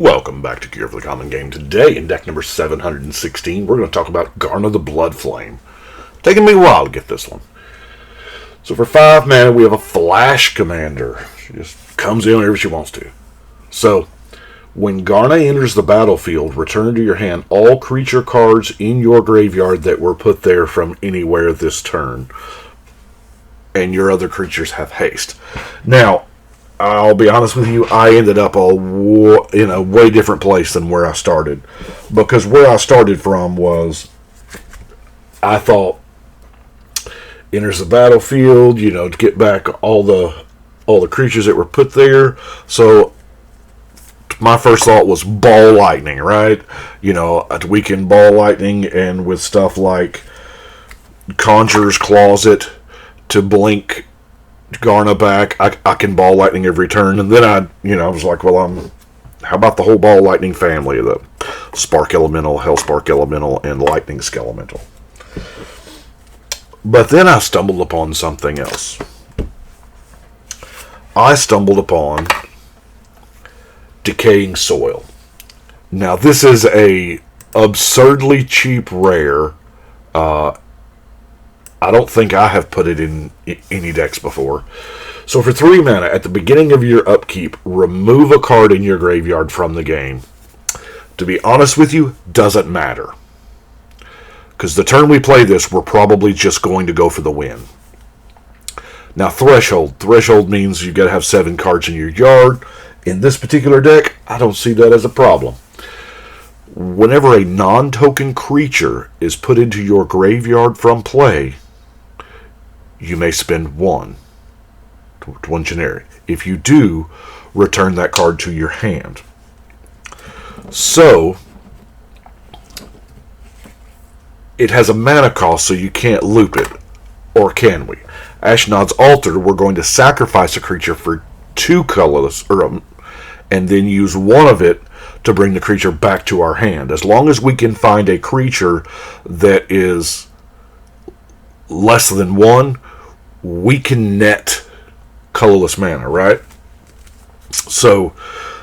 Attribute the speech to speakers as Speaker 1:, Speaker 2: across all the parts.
Speaker 1: Welcome back to Cure for the Common Game. Today, in deck number 716, we're going to talk about Garna the Bloodflame. Taking me a while to get this one. So for 5 mana, we have a Flash Commander. She just comes in whenever she wants to. So, when Garna enters the battlefield, return to your hand all creature cards in your graveyard that were put there from anywhere this turn. And your other creatures have haste. Now, I'll be honest with you, I ended up in a way different place than where I started. Because where I started from was, I thought, enters the battlefield, to get back all the creatures that were put there. So, my first thought was Ball Lightning, right? To weaken Ball Lightning, and with stuff like Conjurer's Closet to blink Garna back, I can Ball Lightning every turn. And then I was like, well, how about the whole Ball Lightning family? The Spark Elemental, Hellspark Elemental, and Lightning Skelemental. But then I stumbled upon something else. I stumbled upon Decaying Soil. Now, this is a absurdly cheap rare. I don't think I have put it in any decks before. So for 3 mana, at the beginning of your upkeep, remove a card in your graveyard from the game. To be honest with you, doesn't matter. Because the turn we play this, we're probably just going to go for the win. Now, Threshold. Threshold means you've got to have 7 cards in your yard. In this particular deck, I don't see that as a problem. Whenever a non-token creature is put into your graveyard from play, you may spend 1 generic. If you do, return that card to your hand. So, it has a mana cost, so you can't loop it. Or can we? Ashnod's Altar, we're going to sacrifice a creature for 2 colorless, and then use 1 of it to bring the creature back to our hand. As long as we can find a creature that is less than 1, we can net colorless mana, right? So,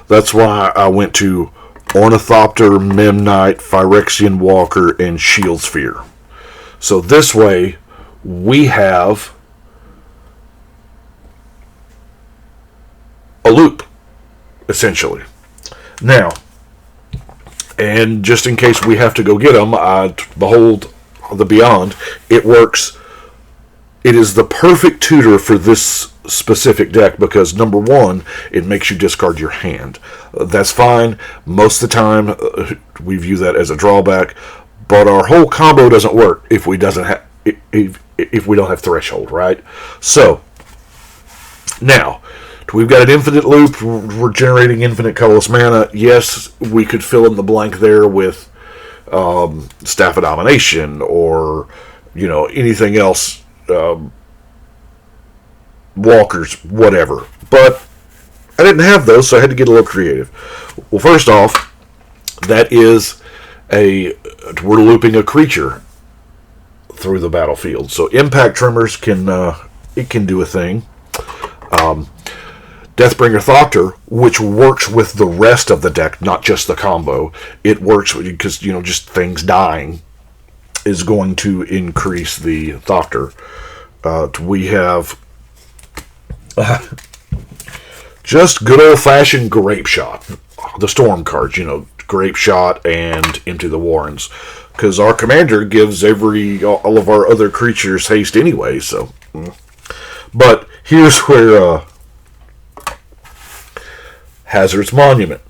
Speaker 1: that's why I went to Ornithopter, Memnite, Phyrexian Walker, and Shield Sphere. So this way, we have a loop, essentially. Now, and just in case we have to go get them, behold the Beyond. It works. It is the perfect tutor for this specific deck because, number 1, it makes you discard your hand. That's fine. Most of the time, we view that as a drawback. But our whole combo doesn't work if we don't have Threshold, right? So, now, we've got an infinite loop. We're generating infinite colorless mana. Yes, we could fill in the blank there with Staff of Domination or, anything else. Walkers, whatever. But I didn't have those, so I had to get a little creative. Well, first off, that is we're looping a creature through the battlefield. So Impact Tremors can do a thing. Deathbringer Thopter, which works with the rest of the deck, not just the combo. It works because, just things dying is going to increase the Thopter. We have just good old-fashioned Grape Shot. The Storm cards, Grape Shot and Into the Warrens. Because our commander gives all of our other creatures haste anyway, so. But here's where Hazard's Monument.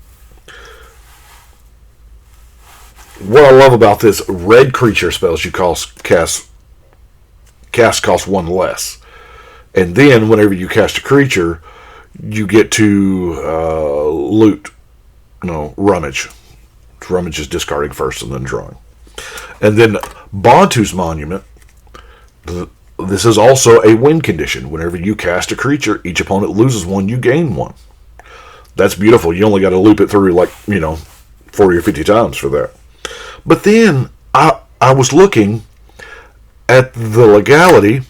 Speaker 1: What I love about this, red creature spells you cast cost 1 less. And then, whenever you cast a creature, you get to Rummage. Rummage is discarding first and then drawing. And then, Bantu's Monument. This is also a win condition. Whenever you cast a creature, each opponent loses 1, you gain 1. That's beautiful. You only got to loop it through 40 or 50 times for that. But then I was looking at the legality.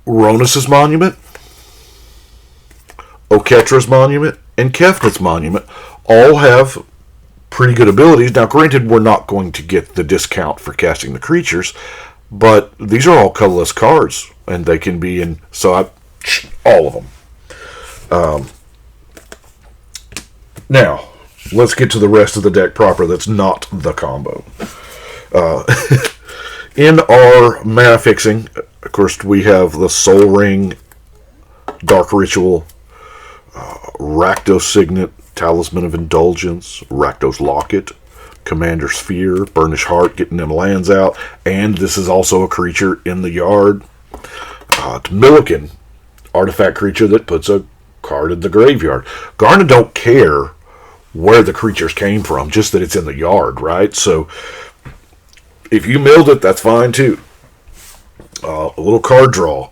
Speaker 1: Ronus's Monument, Oketra's Monument, and Kenneth's Monument all have pretty good abilities. Now, granted, we're not going to get the discount for casting the creatures, but these are all colorless cards, and they can be in, all of them. Now, let's get to the rest of the deck proper that's not the combo. In our mana fixing, of course, we have the Soul Ring, Dark Ritual, Rakdos Signet, Talisman of Indulgence, Rakdos Locket, Commander Sphere, Burnish Heart, getting them lands out, and this is also a creature in the yard. Milliken, artifact creature that puts a card in the graveyard. Garna don't care where the creatures came from, just that it's in the yard, right? So if you milled it, that's fine too. A little card draw.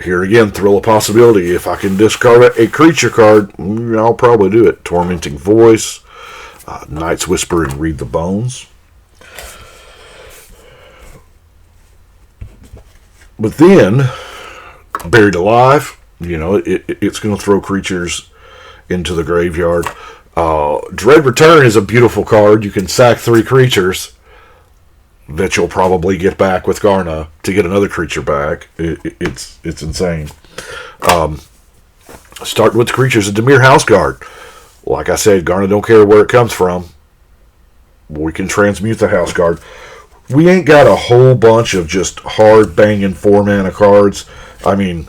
Speaker 1: Here again, Thrill of Possibility. If I can discard a creature card, I'll probably do it. Tormenting Voice, Night's Whisper, and Read the Bones. But then, Buried Alive, it's going to throw creatures into the graveyard. Dread Return is a beautiful card. You can sack 3 creatures that you'll probably get back with Garna to get another creature back. It's insane. Starting with the creatures, a Dimir Houseguard. Like I said, Garna don't care where it comes from. We can transmute the Houseguard. We ain't got a whole bunch of just hard banging 4-mana cards. I mean,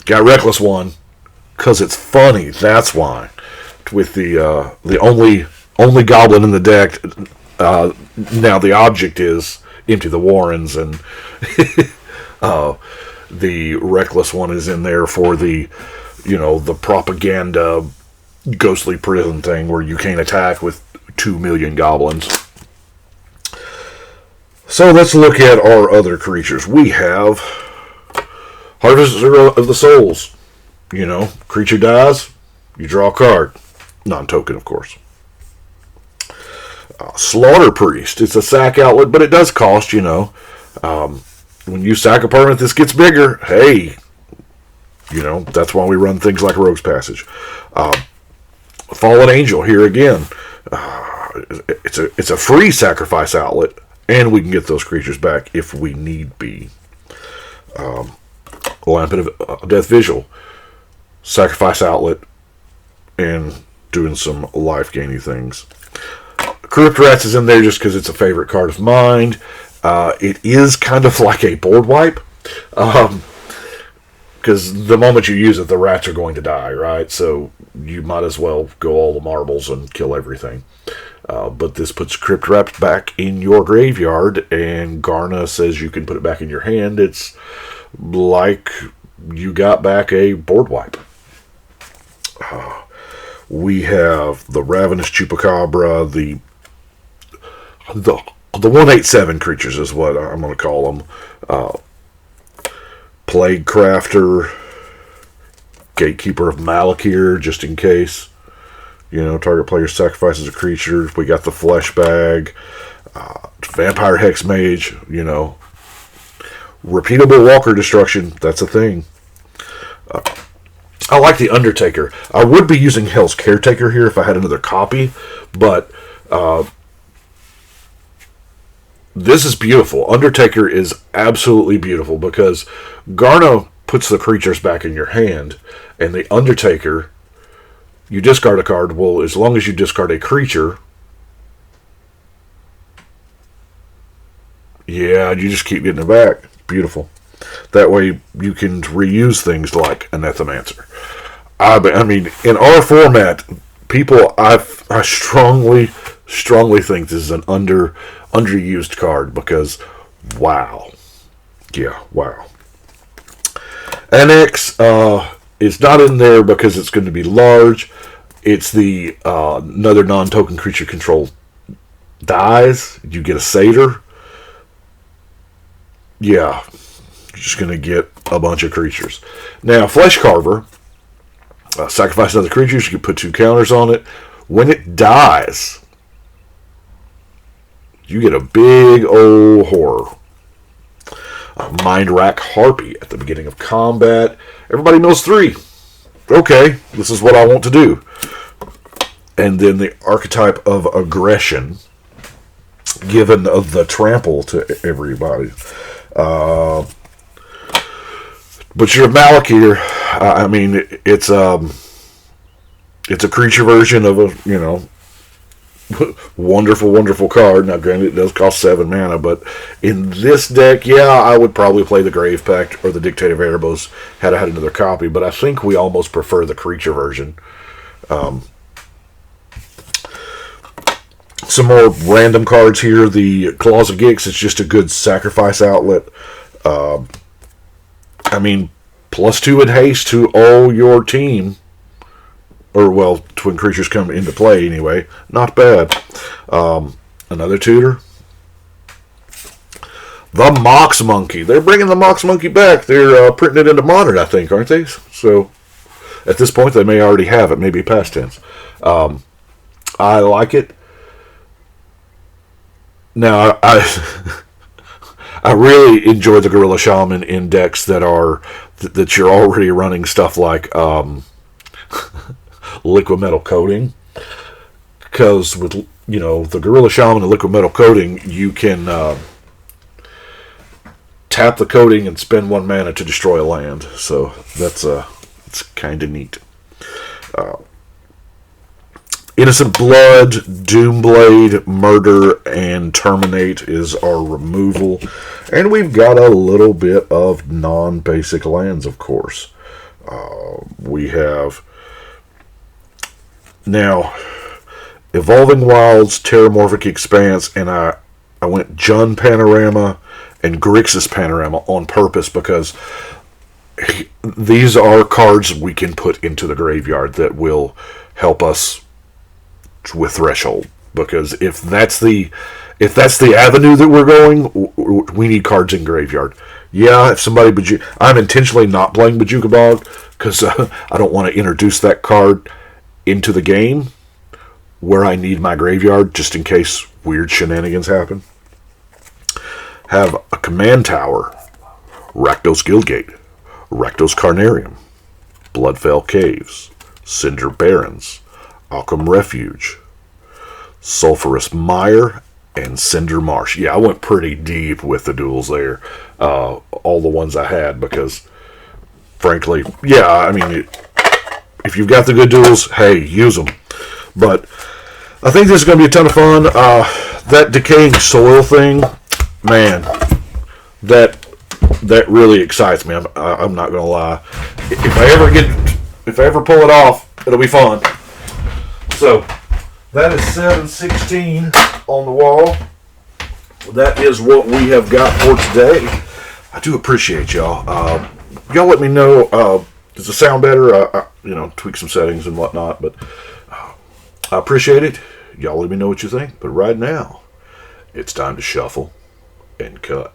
Speaker 1: got Reckless One because it's funny. That's why. With the only goblin in the deck. Now the object is Empty the Warrens, and the Reckless One is in there for the propaganda ghostly prison thing where you can't attack with 2 million goblins. So let's look at our other creatures. We have Harvester of the Souls. Creature dies, you draw a card. Non-token, of course. Slaughter Priest. It's a sack outlet, but it does cost, when you sack a permanent, this gets bigger. Hey, that's why we run things like Rogue's Passage. Fallen Angel, here again. It's a free sacrifice outlet, and we can get those creatures back if we need be. Lampet of Death Vigil. Sacrifice outlet, and doing some life-gaining things. Crypt Rats is in there just because it's a favorite card of mine. It is kind of like a board wipe. Because the moment you use it, the rats are going to die, right? So you might as well go all the marbles and kill everything. But this puts Crypt Rats back in your graveyard, and Garna says you can put it back in your hand. It's like you got back a board wipe. We have the Ravenous Chupacabra, the 1/8/7 creatures is what I'm going to call them. Plague Crafter, Gatekeeper of Malakir, just in case. Target player sacrifices a creature. We got the Flesh Bag, Vampire Hex Mage, Repeatable Walker Destruction, that's a thing. I like the Undertaker. I would be using Hell's Caretaker here if I had another copy, but this is beautiful. Undertaker is absolutely beautiful because Garna puts the creatures back in your hand, and the Undertaker, you discard a card. Well, as long as you discard a creature, you just keep getting it back. Beautiful. That way you can reuse things like Anethomancer. I mean, in our format, people, I strongly think this is an underused card because, wow. Yeah, wow. Annex is not in there because it's going to be large. It's the another non-token creature control dies. You get a Satyr. Yeah. You're just going to get a bunch of creatures. Now, Flesh Carver, sacrifice another creature. You can put 2 counters on it. When it dies, you get a big old horror. Mind Rack Harpy at the beginning of combat. Everybody knows 3. okay, this is what I want to do. And then the archetype of aggression, given the trample to everybody. But you're a Malakir. I mean, it's a creature version of a, wonderful, wonderful card. Now, granted, it does cost 7 mana, but in this deck, yeah, I would probably play the Grave Pact or the Dictate of Erebos had I had another copy, but I think we almost prefer the creature version. Some more random cards here. The Claws of Gix is just a good sacrifice outlet. I mean, +2 in haste to all your team. Or, well, when creatures come into play anyway. Not bad. Another tutor. The Mox Monkey. They're bringing the Mox Monkey back. They're printing it into Modern, I think, aren't they? So, at this point, they may already have it. Maybe past tense. I like it. Now, I really enjoy the Gorilla Shaman in decks that you're already running stuff like liquid metal coating, because with the Gorilla Shaman and liquid metal coating, you can tap the coating and spend 1 mana to destroy a land. So it's kind of neat. Innocent Blood, Doomblade, Murder, and Terminate is our removal. And we've got a little bit of non-basic lands, of course. We have now Evolving Wilds, Terramorphic Expanse, and I went Jund Panorama and Grixis Panorama on purpose because these are cards we can put into the graveyard that will help us with Threshold, because if that's the avenue that we're going, we need cards in graveyard. Yeah, if somebody I'm intentionally not playing Bojuka Bog because I don't want to introduce that card into the game where I need my graveyard just in case weird shenanigans happen. Have a Command Tower, Rakdos Guildgate, Rakdos Carnarium, Bloodfell Caves, Cinder Barrens, Alchem Refuge, Sulphurous Mire, and Cinder Marsh. Yeah, I went pretty deep with the duels there. All the ones I had because, frankly, yeah, I mean, if you've got the good duels, hey, use them. But I think this is going to be a ton of fun. That Decaying Soil thing, man, that really excites me. I'm not going to lie. If I ever pull it off, it'll be fun. So that is 716 on the wall. That is what we have got for today. I do appreciate y'all. Y'all let me know. Does it sound better? Tweak some settings and whatnot. But I appreciate it. Y'all let me know what you think. But right now, it's time to shuffle and cut.